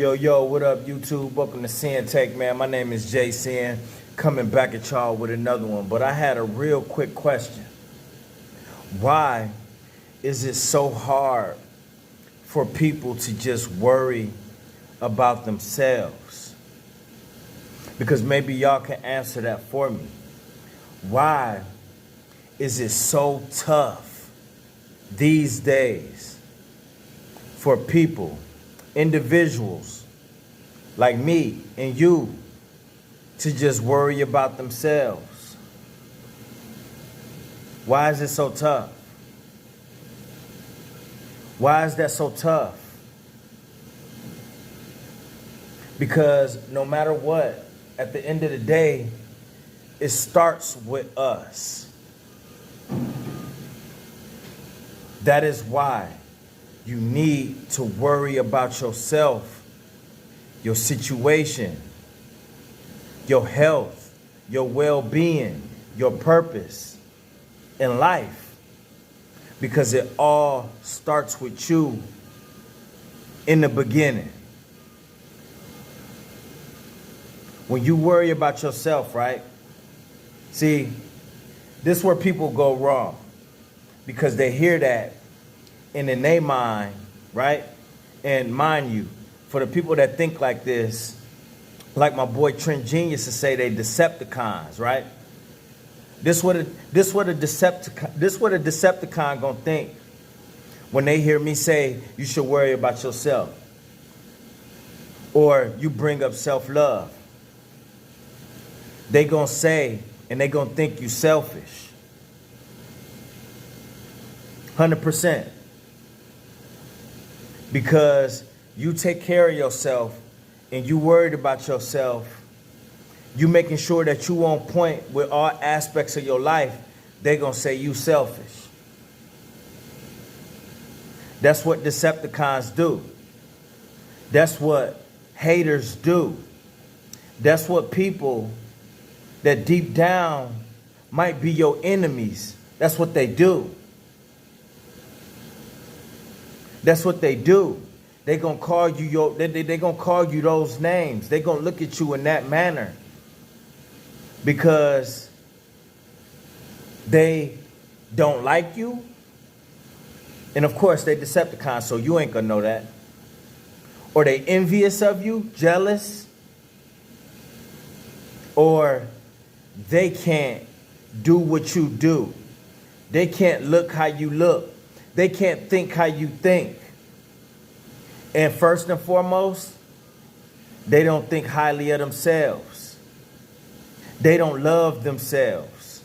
Yo, what up, YouTube? Welcome to Sinn-Take, man. My name is Sin, coming back at y'all with another one. But I had a real quick question. Why is it so hard for people to just worry about themselves? Because maybe y'all can answer that for me. Why is it so tough these days for people, individuals like me and you, to just worry about themselves? Why is it so tough? Why is that so tough? Because no matter what, at the end of the day, it starts with us. That is why you need to worry about yourself, your situation, your health, your well-being, your purpose in life. Because it all starts with you in the beginning. When you worry about yourself, right? See, this is where people go wrong. Because they hear that and in their mind, right? And mind you, for the people that think like this, like my boy Trent Genius to say, they Decepticons, right? This what a Decepticon gonna think when they hear me say you should worry about yourself, or you bring up self-love. They gonna say, and they gonna think you selfish. 100%. Because you take care of yourself and you worried about yourself, you making sure that you on point with all aspects of your life, they gonna say you selfish. That's what Decepticons do. That's what haters do. That's what people that deep down might be your enemies, that's what they do. That's what they do. They gonna call you they gonna call you those names. They gonna look at you in that manner because they don't like you. And of course they Decepticons, so you ain't gonna know that. Or they envious of you, jealous. Or they can't do what you do. They can't look how you look. They can't think how you think. And first and foremost, they don't think highly of themselves. They don't love themselves.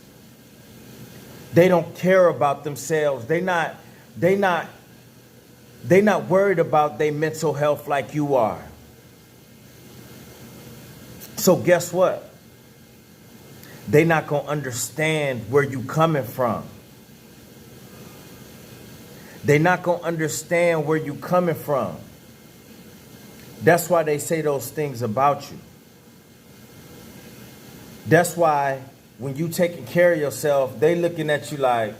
They don't care about themselves. They not worried about their mental health like you are. So guess what? They not gonna understand where you coming from. They not gonna understand where you coming from. That's why they say those things about you. That's why when you taking care of yourself, they looking at you like,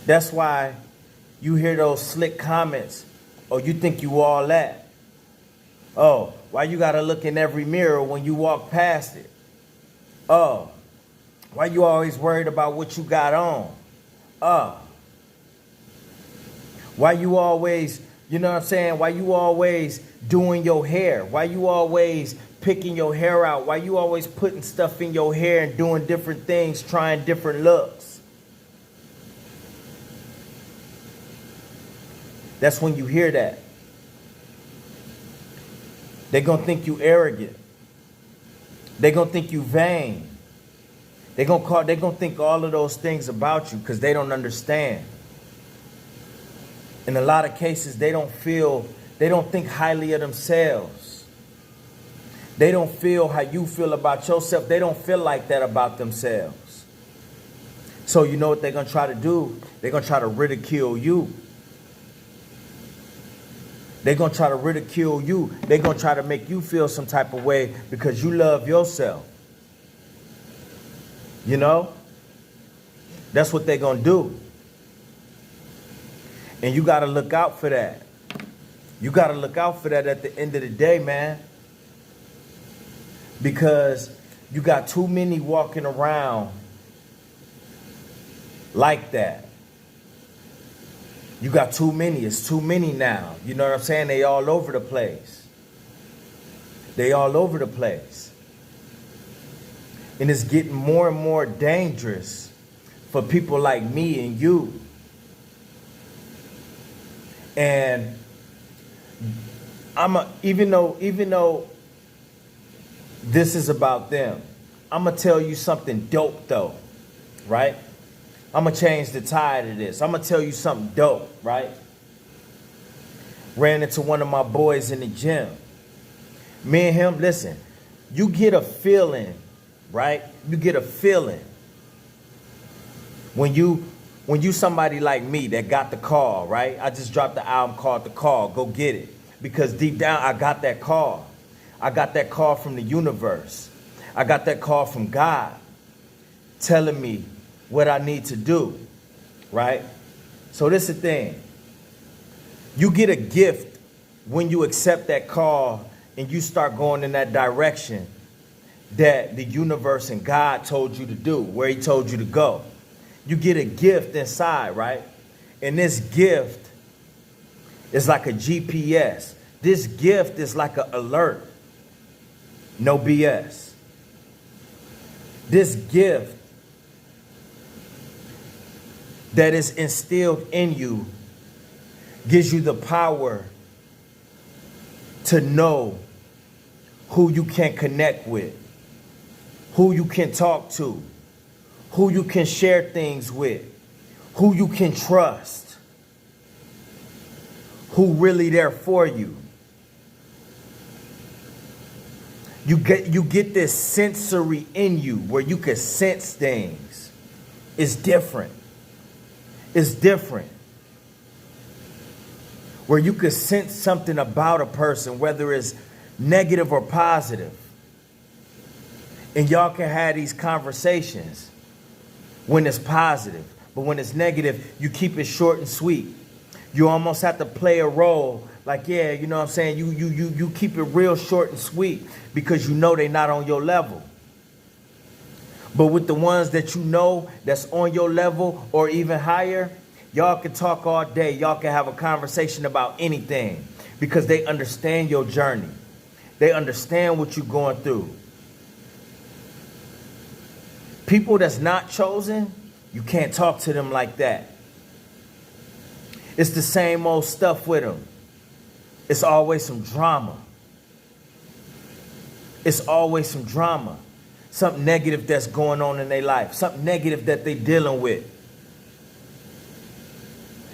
that's why you hear those slick comments. Oh, you think you all that? Oh, why you gotta look in every mirror when you walk past it? Oh, why you always worried about what you got on? Why you always, you know what I'm saying? Why you always doing your hair? Why you always picking your hair out? Why you always putting stuff in your hair and doing different things, trying different looks? That's when you hear that. They're going to think you arrogant. They're going to think you vain. They're going to think all of those things about you because they don't understand. In a lot of cases, they don't think highly of themselves. They don't feel how you feel about yourself. They don't feel like that about themselves. So you know what they're going to try to do? They're going to try to ridicule you. They're going to try to ridicule you. They're going to try to make you feel some type of way because you love yourself. You know? That's what they're going to do. And you got to look out for that. You got to look out for that at the end of the day, man. Because you got too many walking around like that. You got too many. It's too many now. You know what I'm saying? They all over the place. They all over the place. And it's getting more and more dangerous for people like me and you. And even though this is about them, I'm gonna tell you something dope though, right? I'm gonna change the tide of this. I'm gonna tell you something dope, right? Ran into one of my boys in the gym. Me and him, listen, you get a feeling, right? You get a feeling when you somebody like me that got the call, right? I just dropped the album called The Call. Go get it. Because deep down, I got that call. I got that call from the universe. I got that call from God telling me what I need to do, right? So this is the thing. You get a gift when you accept that call and you start going in that direction that the universe and God told you to do, where he told you to go. You get a gift inside, right? And this gift is like a GPS. This gift is like an alert. No BS. This gift that is instilled in you gives you the power to know who you can connect with, who you can talk to, who you can share things with, who you can trust, who really there for you. You get this sensory in you where you can sense things. It's different. It's different. Where you can sense something about a person, whether it's negative or positive. And y'all can have these conversations when it's positive. But when it's negative, you keep it short and sweet. You almost have to play a role like, yeah, you know what I'm saying? You keep it real short and sweet because you know they're not on your level. But with the ones that you know that's on your level or even higher, y'all can talk all day. Y'all can have a conversation about anything because they understand your journey. They understand what you're going through. People that's not chosen, you can't talk to them like that. It's the same old stuff with them. It's always some drama. It's always some drama. Something negative that's going on in their life. Something negative that they're dealing with.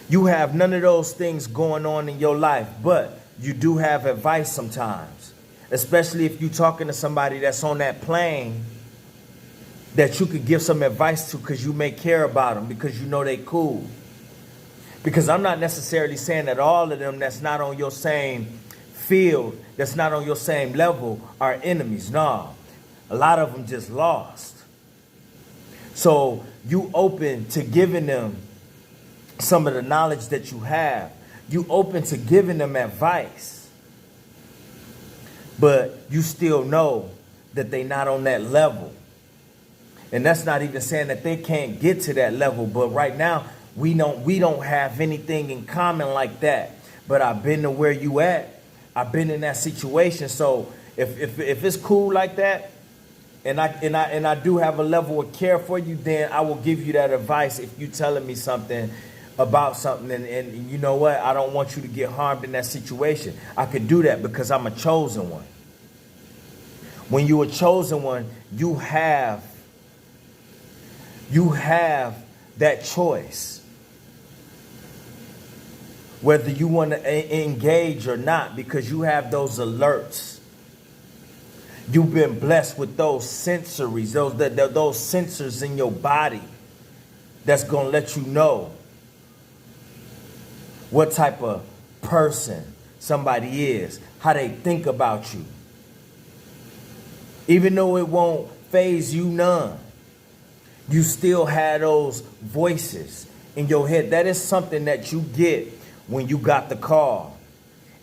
You have none of those things going on in your life, but you do have advice sometimes. Especially if you're talking to somebody that's on that plane that you could give some advice to because you may care about them, because you know they cool. Because I'm not necessarily saying that all of them that's not on your same field, that's not on your same level, are enemies. No, a lot of them just lost. So you open to giving them some of the knowledge that you have. You open to giving them advice. But you still know that they're not on that level. And that's not even saying that they can't get to that level. But right now, we don't have anything in common like that. But I've been to where you at. I've been in that situation. So if it's cool like that, and I do have a level of care for you, then I will give you that advice if you telling me something about something. And you know what? I don't want you to get harmed in that situation. I could do that because I'm a chosen one. When you're a chosen one, you have that choice. Whether you want to engage or not, because you have those alerts. You've been blessed with those sensories, those sensors in your body that's going to let you know what type of person somebody is, how they think about you. Even though it won't faze you none, you still have those voices in your head. That is something that you get when you got the call.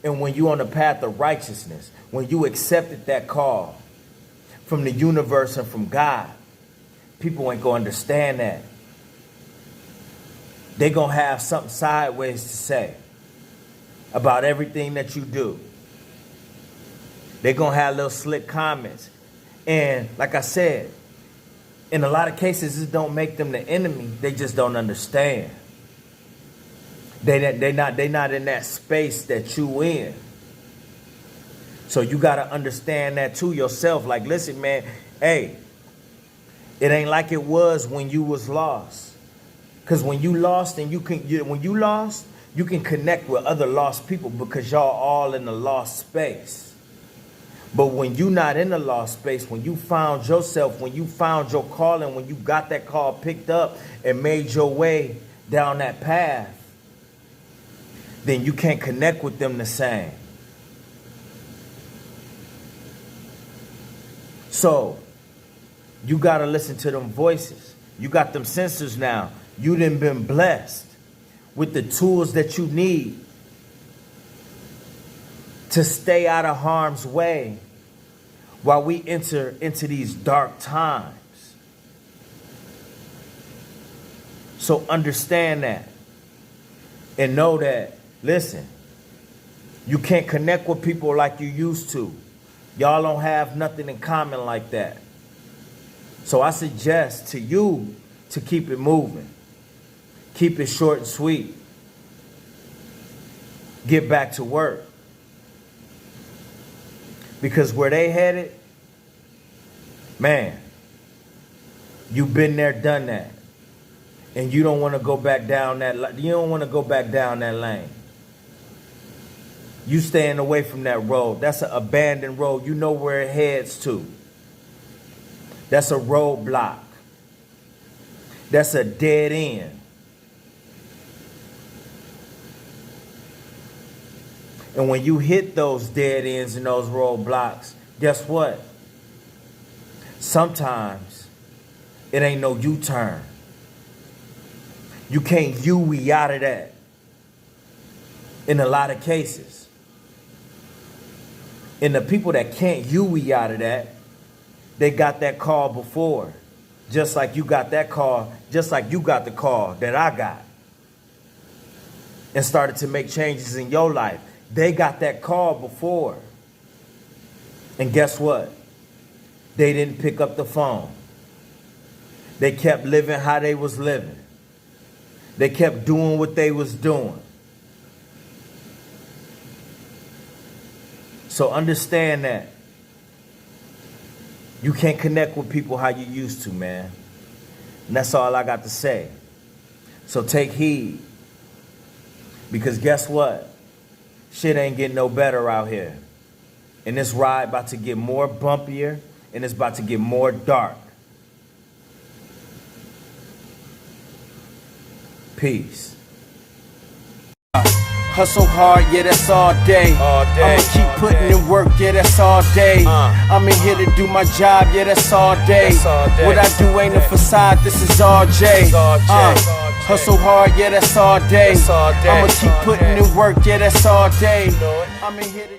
And when you on the path of righteousness, when you accepted that call from the universe and from God, people ain't gonna understand that. They gonna have something sideways to say about everything that you do. They gonna have little slick comments. And like I said, in a lot of cases, it don't make them the enemy. They just don't understand. They not in that space that you in. So you got to understand that to yourself. Like, listen, man, hey, it ain't like it was when you was lost. Because when you lost and you can connect with other lost people because y'all all in the lost space. But when you not in the lost space, when you found yourself, when you found your calling, when you got that call picked up and made your way down that path, then you can't connect with them the same. So you got to listen to them voices. You got them sensors now. You done been blessed with the tools that you need to stay out of harm's way while we enter into these dark times. So understand that and know that, listen, you can't connect with people like you used to. Y'all don't have nothing in common like that. So I suggest to you to keep it moving. Keep it short and sweet. Get back to work. Because where they headed, man, you've been there, done that. And you don't want to go back down that you don't want to go back down that lane. You staying away from that road. That's an abandoned road. You know where it heads to. That's a roadblock. That's a dead end. And when you hit those dead ends and those roadblocks, guess what? Sometimes it ain't no U-turn. You can't U-ey out of that in a lot of cases. And the people that can't U-ey out of that, they got that call before. Just like you got that call, just like you got the call that I got. And started to make changes in your life. They got that call before. And guess what? They didn't pick up the phone. They kept living how they was living. They kept doing what they was doing. So understand that. You can't connect with people how you used to, man. And that's all I got to say. So take heed. Because guess what? Shit ain't getting no better out here. And this ride about to get more bumpier and it's about to get more dark. Peace. Hustle hard, yeah, that's all day. I'ma keep putting in work, yeah, that's all day. I'm in here to do my job, yeah, that's all day. What I do ain't a facade, this is all J. Hustle hard, yeah, that's all day. I'ma keep putting in work, yeah, that's all day. I'm in here to